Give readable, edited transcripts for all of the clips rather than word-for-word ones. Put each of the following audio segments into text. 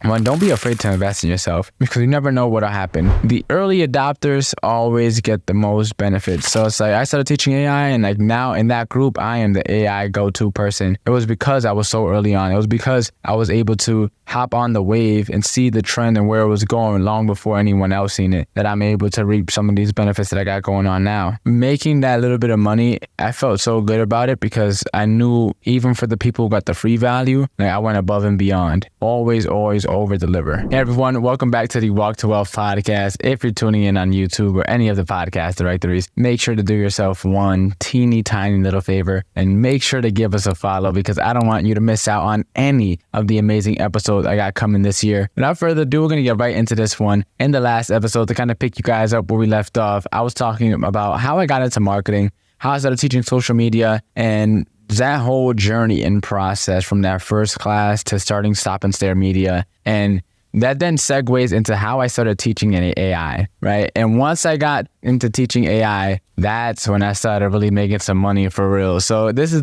One, don't be afraid to invest in yourself because you never know what'll happen. The early adopters always get the most benefits. So it's like I started teaching AI, and like now in that group, I am the AI go-to person. It was because I was so early on. It was because I was able to hop on the wave and see the trend and where it was going long before anyone else seen it, that I'm able to reap some of these benefits that I got going on now. Making that little bit of money, I felt so good about it because I knew even for the people who got the free value, like I went above and beyond. Always over deliver. Hey everyone, welcome back to the Walk to Wealth podcast. If you're tuning in on YouTube or any of the podcast directories, make sure to do yourself one teeny tiny little favor and make sure to give us a follow because I don't want you to miss out on any of the amazing episodes I got coming this year. Without further ado, we're going to get right into this one. In the last episode, to kind of pick you guys up where we left off, I was talking about how I got into marketing, how I started teaching social media, and that whole journey and process from that first class to starting Stop and Stare Media. And that then segues into how I started teaching in AI, right? And once I got into teaching AI, that's when I started really making some money for real. So this is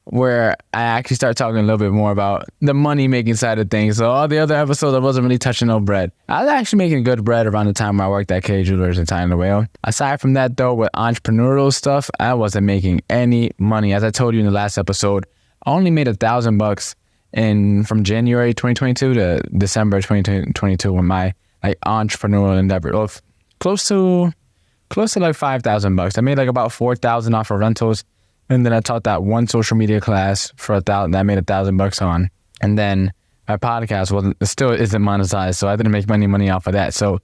where I actually start talking a little bit more about the money making side of things. So all the other episodes, I wasn't really touching no bread. I was actually making good bread around the time I worked at K Jewelers and Tying the Whale. Aside from that though, with entrepreneurial stuff, I wasn't making any money. As I told you in the last episode, I only made $1,000 from January 2022 to December 2022 with my entrepreneurial endeavor. Well, close to like $5,000. I made like about $4,000 off of rentals, and then I taught that one social media class for $1,000 that I made $1,000 on, and then my podcast still isn't monetized, so I didn't make any money off of that. So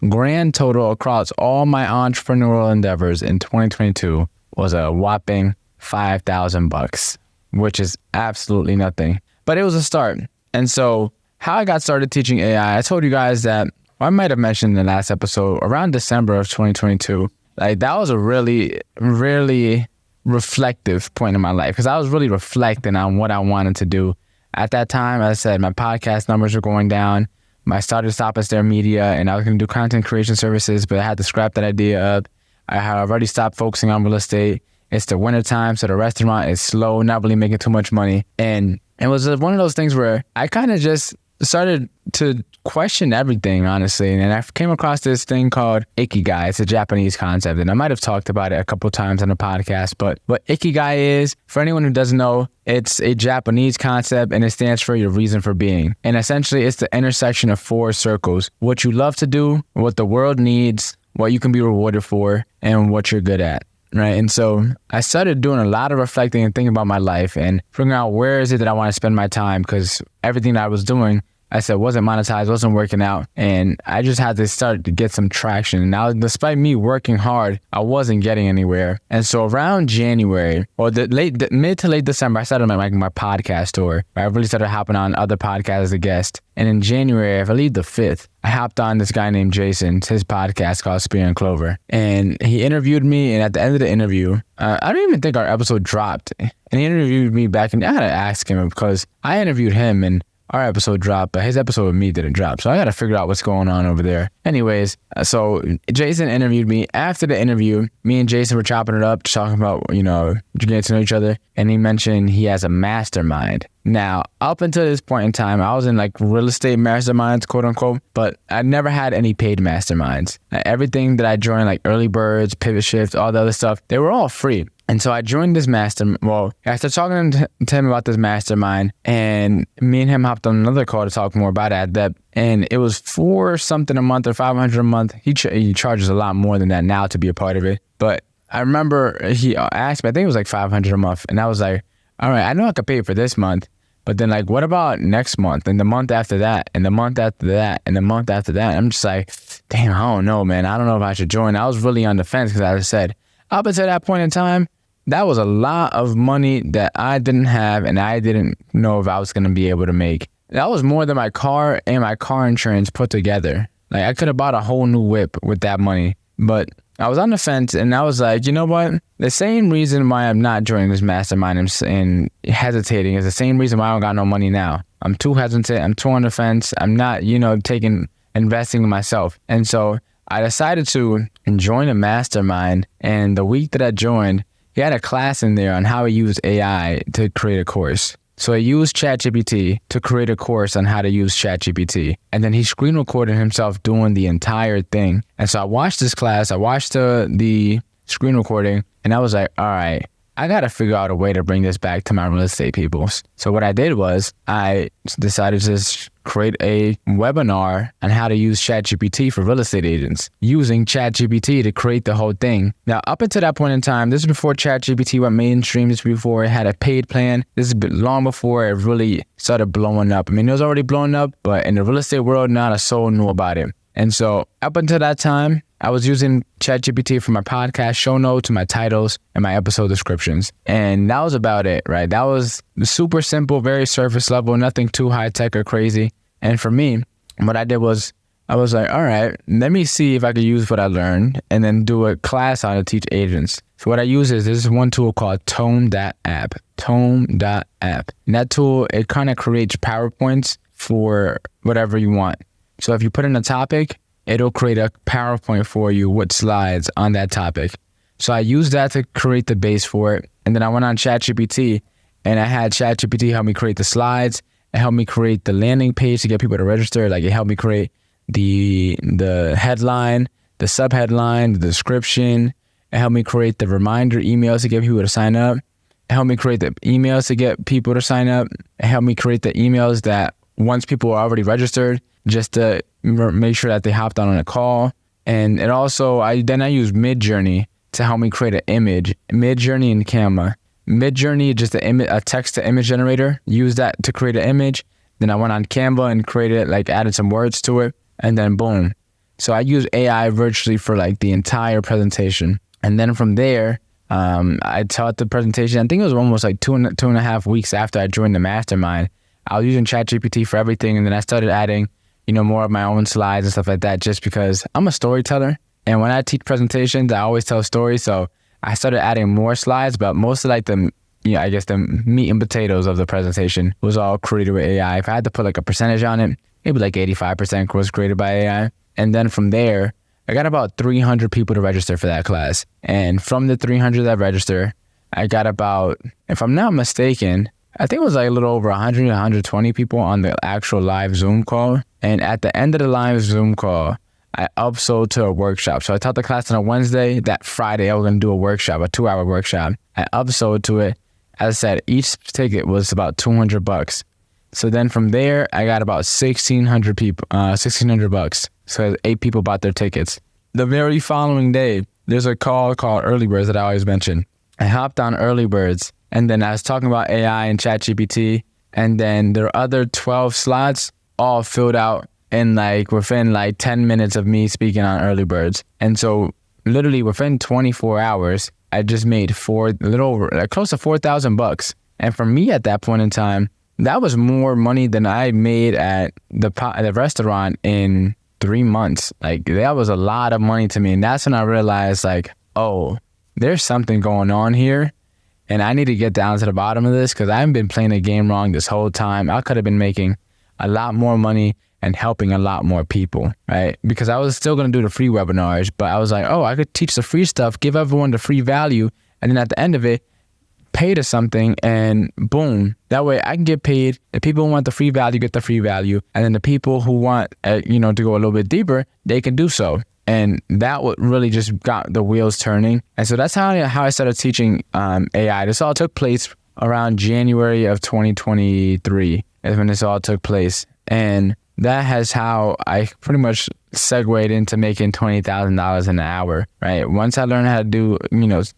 grand total across all my entrepreneurial endeavors in 2022 was a whopping $5,000, which is absolutely nothing. But it was a start. And so how I got started teaching AI, I told you guys that, I might have mentioned in the last episode, around December of 2022, like that was a really, really reflective point in my life because I was really reflecting on what I wanted to do. At that time, as I said, my podcast numbers were going down. I started Stop and Stare Media and I was going to do content creation services, but I had to scrap that idea up. I had already stopped focusing on real estate. It's the winter time, so the restaurant is slow, not really making too much money. And it was one of those things where I kind of just started to question everything, honestly. And I came across this thing called Ikigai. It's a Japanese concept. And I might have talked about it a couple times on the podcast. But what Ikigai is, for anyone who doesn't know, it's a Japanese concept and it stands for your reason for being. And essentially, it's the intersection of four circles. What you love to do, what the world needs, what you can be rewarded for, and what you're good at. Right. And so I started doing a lot of reflecting and thinking about my life and figuring out where is it that I want to spend my time, because everything that I was doing, I said, wasn't monetized, wasn't working out. And I just had to start to get some traction. Now, despite me working hard, I wasn't getting anywhere. And so around January or mid to late December, I started my podcast tour. I really started hopping on other podcasts as a guest. And in January, I believe the 5th, I hopped on this guy named Jason, his podcast called Spear and Clover. And he interviewed me. And at the end of the interview, I don't even think our episode dropped. And he interviewed me back, and I had to ask him because I interviewed him and our episode dropped, but his episode with me didn't drop. So I got to figure out what's going on over there. Anyways, so Jason interviewed me. After the interview, me and Jason were chopping it up, talking about, getting to know each other. And he mentioned he has a mastermind. Now, up until this point in time, I was in real estate masterminds, quote unquote, but I never had any paid masterminds. Everything that I joined, like Early Birds, Pivot Shift, all the other stuff, they were all free. And so I joined this mastermind. Well, I started talking to him about this mastermind, and me and him hopped on another call to talk more about it. And it was $4 something a month or $500 a month. He charges a lot more than that now to be a part of it. But I remember he asked me, I think it was like $500 a month. And I was like, all right, I know I could pay for this month. But then what about next month and the month after that and the month after that and the month after that? I'm just like, damn, I don't know, man. I don't know if I should join. I was really on the fence because as I said, up until that point in time, that was a lot of money that I didn't have and I didn't know if I was going to be able to make. That was more than my car and my car insurance put together. I could have bought a whole new whip with that money. But I was on the fence and I was like, you know what? The same reason why I'm not joining this mastermind and hesitating is the same reason why I don't got no money now. I'm too hesitant. I'm too on the fence. I'm not, investing in myself. And so I decided to join a mastermind. And the week that I joined, he had a class in there on how he used AI to create a course. So I used ChatGPT to create a course on how to use ChatGPT. And then he screen recorded himself doing the entire thing. And so I watched this class, I watched the screen recording, and I was like, all right, I got to figure out a way to bring this back to my real estate people. So what I did was I decided to just create a webinar on how to use ChatGPT for real estate agents, using ChatGPT to create the whole thing. Now, up until that point in time, this is before ChatGPT went mainstream. This is before it had a paid plan. This is long before it really started blowing up. I mean, it was already blowing up, but in the real estate world, not a soul knew about it. And so up until that time, I was using ChatGPT for my podcast show notes, my titles, and my episode descriptions. And that was about it, right? That was super simple, very surface level, nothing too high tech or crazy. And for me, what I did was I was like, all right, let me see if I could use what I learned and then do a class on to teach agents. So what I use is this one tool called Tome.app. Tome.app. And that tool, it kind of creates PowerPoints for whatever you want. So if you put in a topic, it'll create a PowerPoint for you with slides on that topic. So I used that to create the base for it. And then I went on ChatGPT and I had ChatGPT help me create the slides. It helped me create the landing page to get people to register. Like, it helped me create the headline, the subheadline, the description. It helped me create the reminder emails to get people to sign up. It helped me create the emails to get people to sign up. It helped me create the emails that once people are already registered, just to make sure that they hopped on a call. And it also, I use Midjourney to help me create an image. Midjourney and Canva. Midjourney is just a text to image generator. Use that to create an image. Then I went on Canva and created, added some words to it, and then boom. So I use AI virtually for the entire presentation. And then from there, I taught the presentation. I think it was almost 2.5 weeks after I joined the mastermind. I was using ChatGPT for everything, and then I started adding, more of my own slides and stuff like that, just because I'm a storyteller. And when I teach presentations, I always tell stories. So I started adding more slides, but most of the meat and potatoes of the presentation was all created with AI. If I had to put a percentage on it, maybe 85% was created by AI. And then from there, I got about 300 people to register for that class. And from the 300 that register, I got about, if I'm not mistaken, I think it was a little over 100, 120 people on the actual live Zoom call. And at the end of the live Zoom call, I upsold to a workshop. So I taught the class on a Wednesday. That Friday, I was going to do a workshop, a 2-hour workshop. I upsold to it. As I said, each ticket was about $200. So then from there, I got about 1,600 people, $1,600. So 8 people bought their tickets. The very following day, there's a call called Early Birds that I always mention. I hopped on Early Birds, and then I was talking about AI and ChatGPT, and then there are other 12 slots all filled out in within 10 minutes of me speaking on Early Birds. And so literally within 24 hours, I just made close to $4,000. And for me at that point in time, that was more money than I made at the restaurant in 3 months. That was a lot of money to me. And that's when I realized oh, there's something going on here. And I need to get down to the bottom of this, because I haven't been playing the game wrong this whole time. I could have been making a lot more money and helping a lot more people, right? Because I was still going to do the free webinars, but I was I could teach the free stuff, give everyone the free value, and then at the end of it, pay to something, and boom. That way I can get paid. The people who want the free value get the free value, and then the people who want, to go a little bit deeper, they can do so. And that really just got the wheels turning. And so that's how I started teaching AI. This all took place around January of 2023 is when this all took place. And that has how I pretty much segued into making $20,000 an hour, right? Once I learned how to do,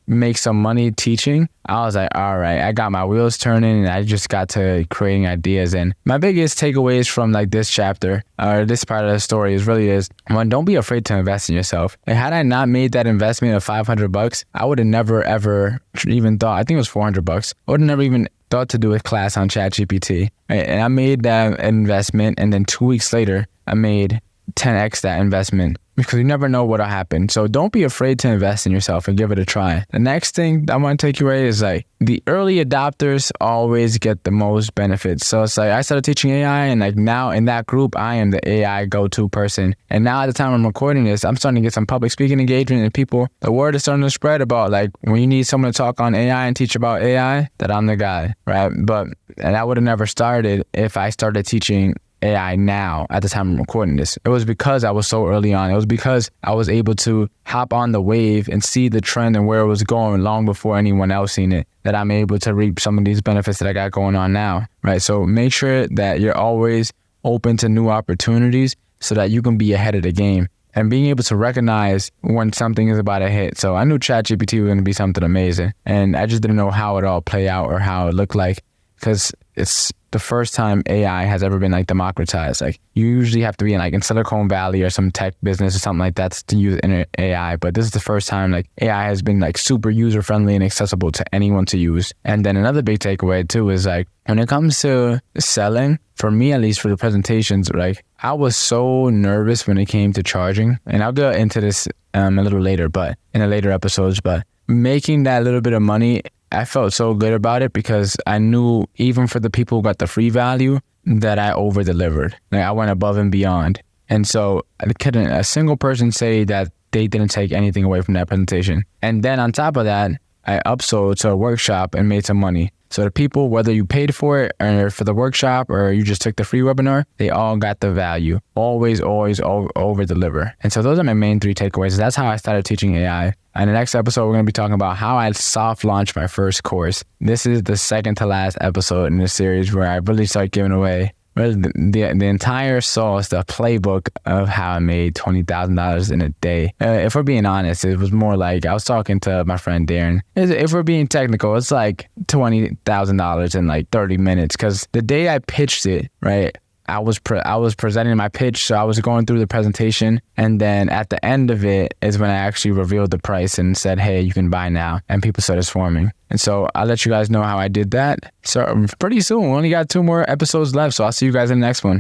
make some money teaching, I was all right, I got my wheels turning, and I just got to creating ideas. And my biggest takeaways from this chapter or this part of the story is one, don't be afraid to invest in yourself. Had I not made that investment of $500, I would have never ever even thought, I think it was $400. I would have never even thought to do a class on ChatGPT, right? And I made that investment, and then 2 weeks later, I made 10x that investment, because you never know what'll happen. So don't be afraid to invest in yourself and give it a try. The next thing I want to take you away is like the early adopters always get the most benefits. So it's like I started teaching AI, and like now in that group, I am the AI go-to person. And now at the time I'm recording this, I'm starting to get some public speaking engagement, and the word is starting to spread about like when you need someone to talk on AI and teach about AI, that I'm the guy, right? And that would have never started if I started teaching AI now at the time I'm recording this. It was because I was so early on. It was because I was able to hop on the wave and see the trend and where it was going long before anyone else seen it, that I'm able to reap some of these benefits that I got going on now, right? So make sure that you're always open to new opportunities so that you can be ahead of the game and being able to recognize when something is about to hit. So I knew ChatGPT was going to be something amazing, and I just didn't know how it all play out or how it looked like, because it's the first time AI has ever been like democratized. Like you usually have to be in Silicon Valley or some tech business or something like that to use AI. But this is the first time like AI has been like super user friendly and accessible to anyone to use. And then another big takeaway too is like when it comes to selling, for me at least for the presentations, like I was so nervous when it came to charging. And I'll go into this a little later, but in the later episodes, but making that little bit of money, I felt so good about it because I knew even for the people who got the free value that I over delivered. Like I went above and beyond. And so couldn't a single person say that they didn't take anything away from that presentation. And then on top of that, I upsold to a workshop and made some money. So the people, whether you paid for it or for the workshop or you just took the free webinar, they all got the value. Always over deliver. And so those are my main 3 takeaways. That's how I started teaching AI. In the next episode, we're going to be talking about how I soft launched my first course. This is the second to last episode in this series where I really start giving away the entire sauce, the playbook of how I made $20,000 in a day. If we're being honest, it was more like I was talking to my friend Darren. If we're being technical, it's like $20,000 in like 30 minutes. Because the day I pitched it, right, I was presenting my pitch, so I was going through the presentation, and then at the end of it is when I actually revealed the price and said, hey, you can buy now, and people started swarming. And so I'll let you guys know how I did that. So pretty soon, we only got 2 more episodes left, so I'll see you guys in the next one.